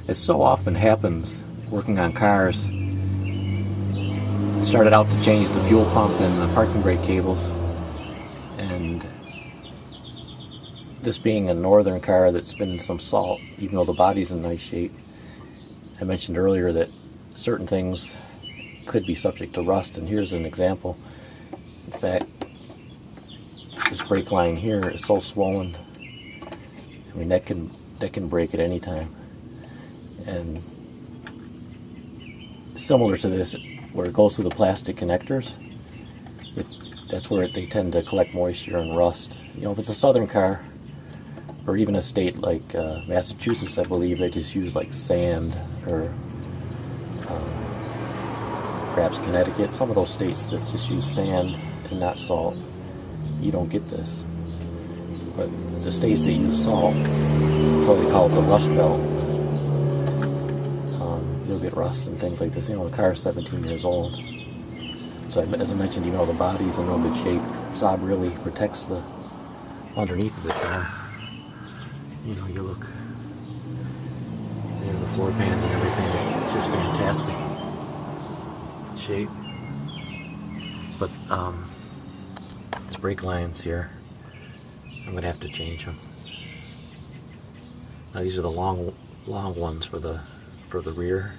As so often happens working on cars, I started out to change the fuel pump and the parking brake cables, and this being a northern car that's been in some salt, even though the body's in nice shape, I mentioned earlier that certain things could be subject to rust, and here's an example. In fact, this brake line here is so swollen, I mean that can break at any time. And similar to this, where it goes through the plastic connectors, that's where they tend to collect moisture and rust. You know, if it's a southern car, or even a state like Massachusetts, I believe they just use like sand, or perhaps Connecticut, some of those states that just use sand and not salt, you don't get this. But the states that use salt, so they call it the rust belt, you'll get rust and things like this. You know, the car is 17 years old. So as I mentioned, even though the body's in real good shape, Saab really protects the underneath of the car. You know, you look, the floor pans and everything, it's just fantastic shape. But these brake lines here, I'm gonna have to change them. Now these are the long ones for the rear.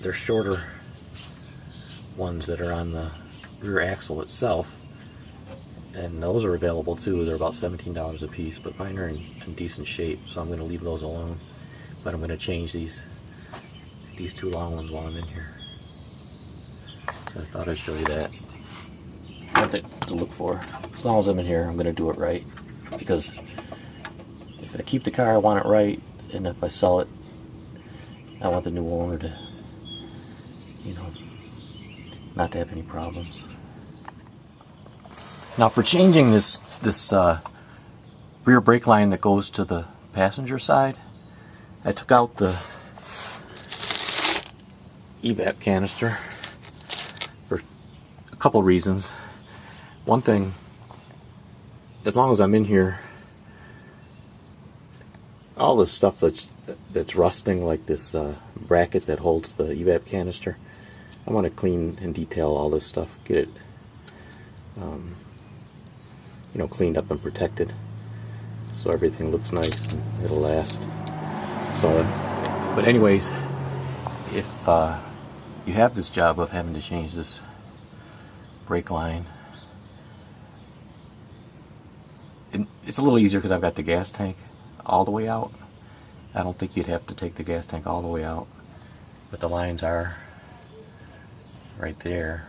They're shorter ones that are on the rear axle itself, and those are available too. They're about $17 a piece, but mine are in decent shape, so I'm going to leave those alone. But I'm going to change these two long ones while I'm in here. So I thought I'd show you that. Something to look for. As long as I'm in here, I'm going to do it right, because if I keep the car, I want it right, and if I sell it, I want the new owner to, you know, not to have any problems. Now for changing this rear brake line that goes to the passenger side, I took out the evap canister for a couple reasons. One thing, as long as I'm in here, all the stuff that's rusting, like this bracket that holds the evap canister, I want to clean and detail all this stuff, get it you know, cleaned up and protected, so everything looks nice and it'll last. So, but anyways, if you have this job of having to change this brake line, it's a little easier because I've got the gas tank all the way out. I don't think you'd have to take the gas tank all the way out, but the lines are right there.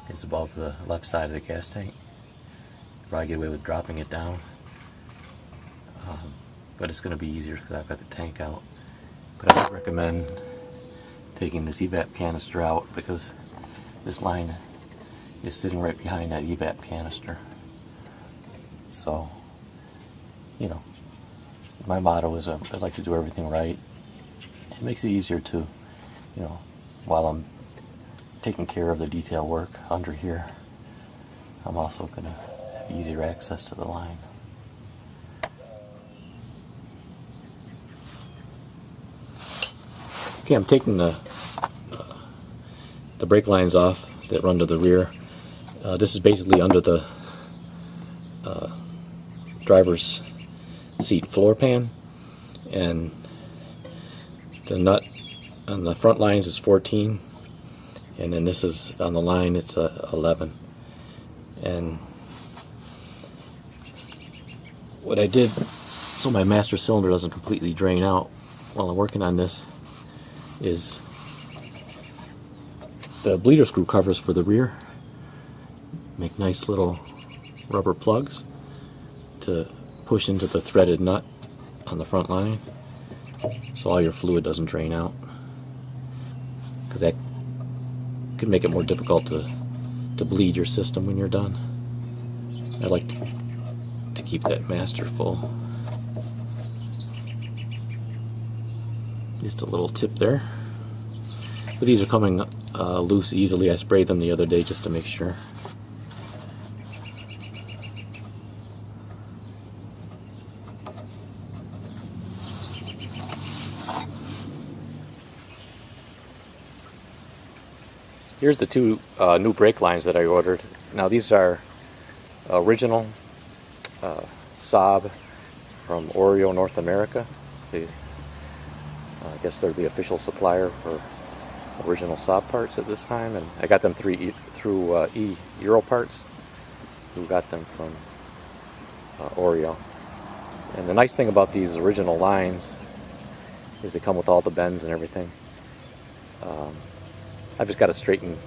It's above the left side of the gas tank. Probably get away with dropping it down, but it's going to be easier because I've got the tank out. But I would recommend taking this evap canister out, because this line is sitting right behind that evap canister. So, you know, my motto is I like to do everything right. It makes it easier to, you know, while I'm taking care of the detail work under here, I'm also going to have easier access to the line. Okay, I'm taking the brake lines off that run to the rear. This is basically under the driver's seat floor pan, and the nut on the front lines is 14, and then this is on the line, it's 11. And what I did, so my master cylinder doesn't completely drain out while I'm working on this, is the bleeder screw covers for the rear make nice little rubber plugs to push into the threaded nut on the front line, so all your fluid doesn't drain out, because that could make it more difficult to bleed your system when you're done. I like to keep that master full. Just a little tip there. But these are coming loose easily. I sprayed them the other day just to make sure. Here's the two new brake lines that I ordered. Now these are original Saab from OE North America. I guess they're the official supplier for original Saab parts at this time, and I got them through E Euro Parts, who got them from Oreo. And the nice thing about these original lines is they come with all the bends and everything. I've just got to straighten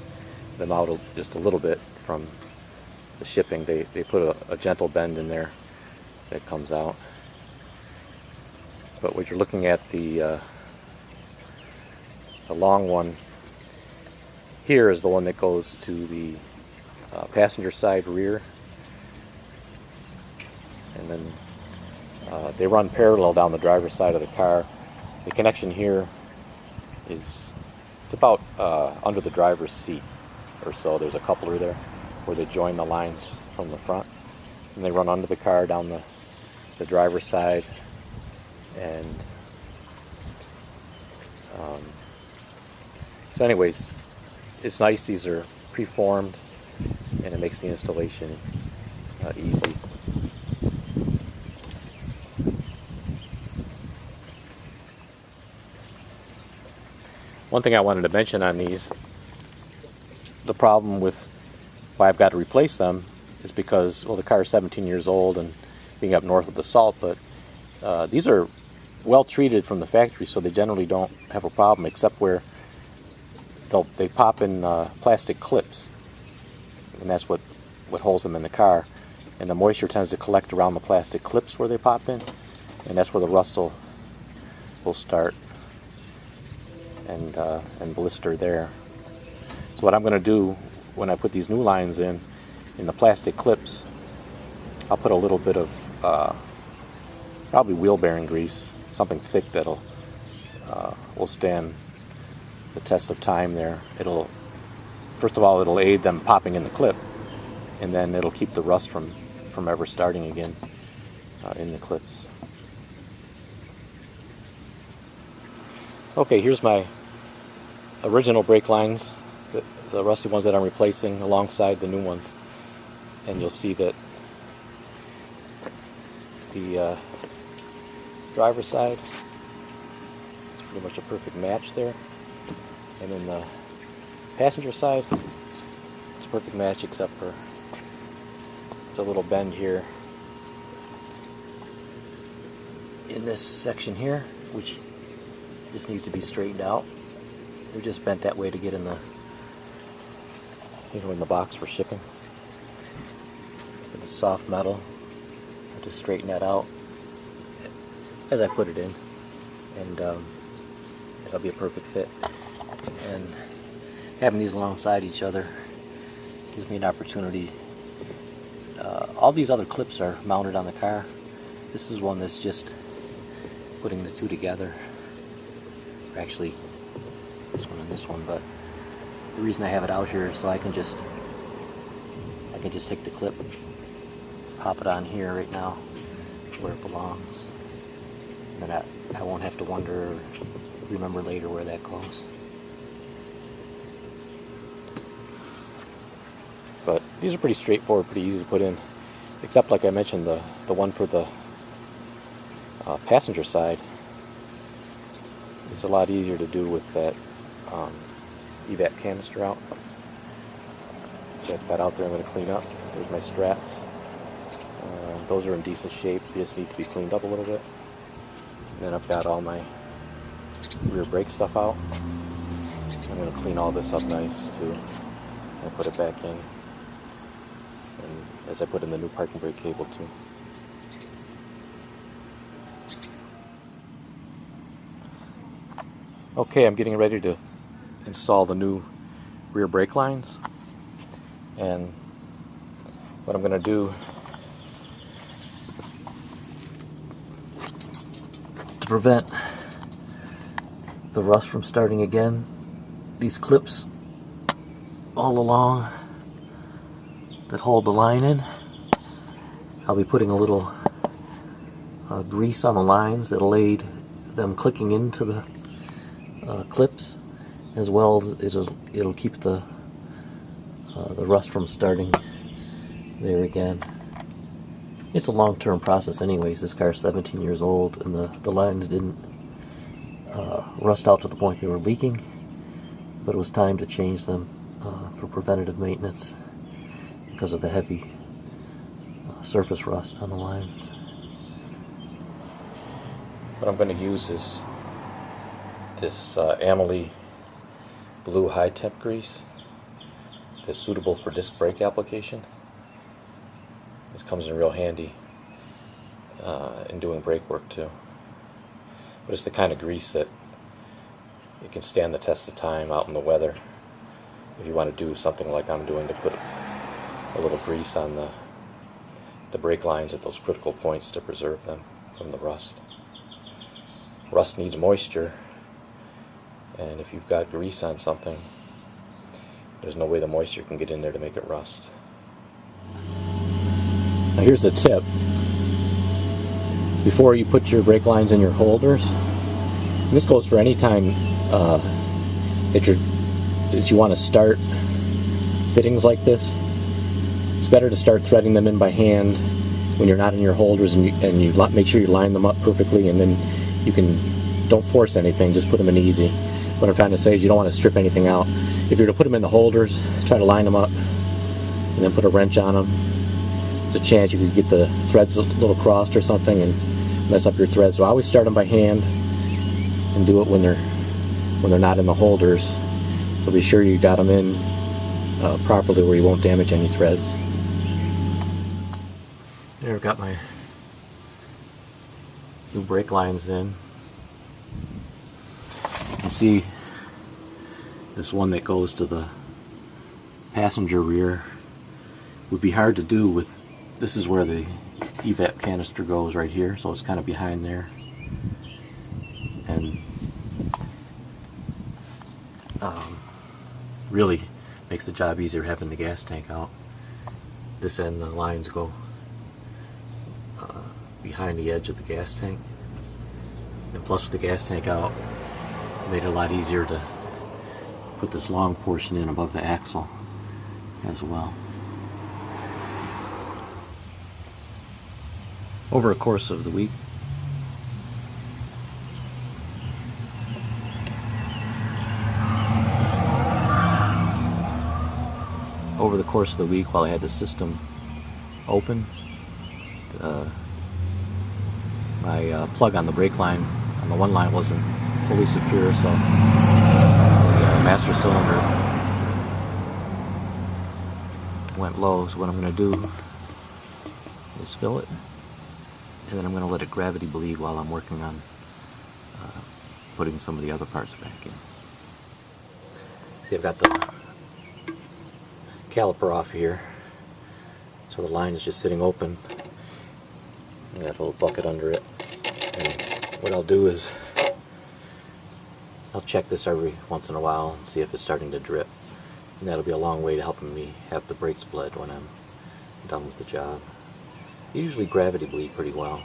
them out just a little bit from the shipping. They put a gentle bend in there that comes out. But what you're looking at, the long one here is the one that goes to the passenger side rear, and then they run parallel down the driver's side of the car. The connection here is, it's about under the driver's seat or so. There's a coupler there where they join the lines from the front, and they run under the car down the driver's side. And so anyways, it's nice. These are preformed, and it makes the installation easy. One thing I wanted to mention on these, the problem with why I've got to replace them is because, well, the car is 17 years old and being up north of the salt, but these are well treated from the factory, so they generally don't have a problem, except where they pop in plastic clips, and that's what holds them in the car. And the moisture tends to collect around the plastic clips where they pop in, and that's where the rust will start and blister there. So what I'm going to do when I put these new lines in the plastic clips, I'll put a little bit of probably wheel bearing grease, something thick that'll will stand the test of time there. First of all, it'll aid them popping in the clip, and then it'll keep the rust from ever starting again in the clips. Okay, here's my original brake lines, the rusty ones that I'm replacing alongside the new ones, and you'll see that the driver's side is pretty much a perfect match there, and then the passenger side, it's a perfect match except for a little bend here in this section here, which just needs to be straightened out. We just bent that way to get in the in the box for shipping. With the soft metal, I'll just straighten that out as I put it in, and it'll be a perfect fit. And having these alongside each other gives me an opportunity. All these other clips are mounted on the car. This is one that's just putting the two together. Or actually, this one and this one, but the reason I have it out here is so I can just take the clip, pop it on here right now where it belongs, and then I won't have to wonder or remember later where that goes. But these are pretty straightforward, pretty easy to put in, except like I mentioned, the one for the passenger side. It's a lot easier to do with that evap canister out. So I've got out there, I'm going to clean up. There's my straps. Those are in decent shape, they just need to be cleaned up a little bit. And then I've got all my rear brake stuff out. I'm going to clean all this up nice too, and put it back in. And as I put in the new parking brake cable too. Okay, I'm getting ready to install the new rear brake lines, and what I'm going to do to prevent the rust from starting again, these clips all along that hold the line in, I'll be putting a little grease on the lines that'll aid them clicking into the clips, as well as it'll keep the the rust from starting there again. It's a long-term process anyways. This car is 17 years old, and the lines didn't rust out to the point they were leaking, but it was time to change them for preventative maintenance because of the heavy surface rust on the lines. What I'm going to use is this Amalie blue high temp grease that's suitable for disc brake application. This comes in real handy in doing brake work too. But it's the kind of grease that it can stand the test of time out in the weather. If you want to do something like I'm doing, to put a little grease on the brake lines at those critical points to preserve them from the rust. Rust needs moisture, and if you've got grease on something, there's no way the moisture can get in there to make it rust. Now here's a tip. Before you put your brake lines in your holders, and this goes for any time that you want to start fittings like this, it's better to start threading them in by hand when you're not in your holders, and you make sure you line them up perfectly, and then don't force anything, just put them in easy. What I'm trying to say is you don't want to strip anything out. If you're to put them in the holders, try to line them up and then put a wrench on them. There's a chance you could get the threads a little crossed or something and mess up your threads. So I always start them by hand and do it when they're not in the holders. So be sure you got them in properly where you won't damage any threads. There, I've got my new brake lines in. You can see this one that goes to the passenger rear would be hard to do with, this is where the evap canister goes right here, so it's kind of behind there, and really makes the job easier having the gas tank out. This end, the lines go behind the edge of the gas tank, and plus with the gas tank out, it made it a lot easier to put this long portion in above the axle as well. Over the course of the week, while I had the system open, my plug on the brake line on the one line wasn't fully secure, so the master cylinder went low. So what I'm going to do is fill it, and then I'm going to let it gravity bleed while I'm working on putting some of the other parts back in. See, I've got the caliper off here, so the line is just sitting open. I got a little bucket under it, and what I'll do is I'll check this every once in a while and see if it's starting to drip, and that'll be a long way to helping me have the brakes bled when I'm done with the job. Usually gravity bleed pretty well.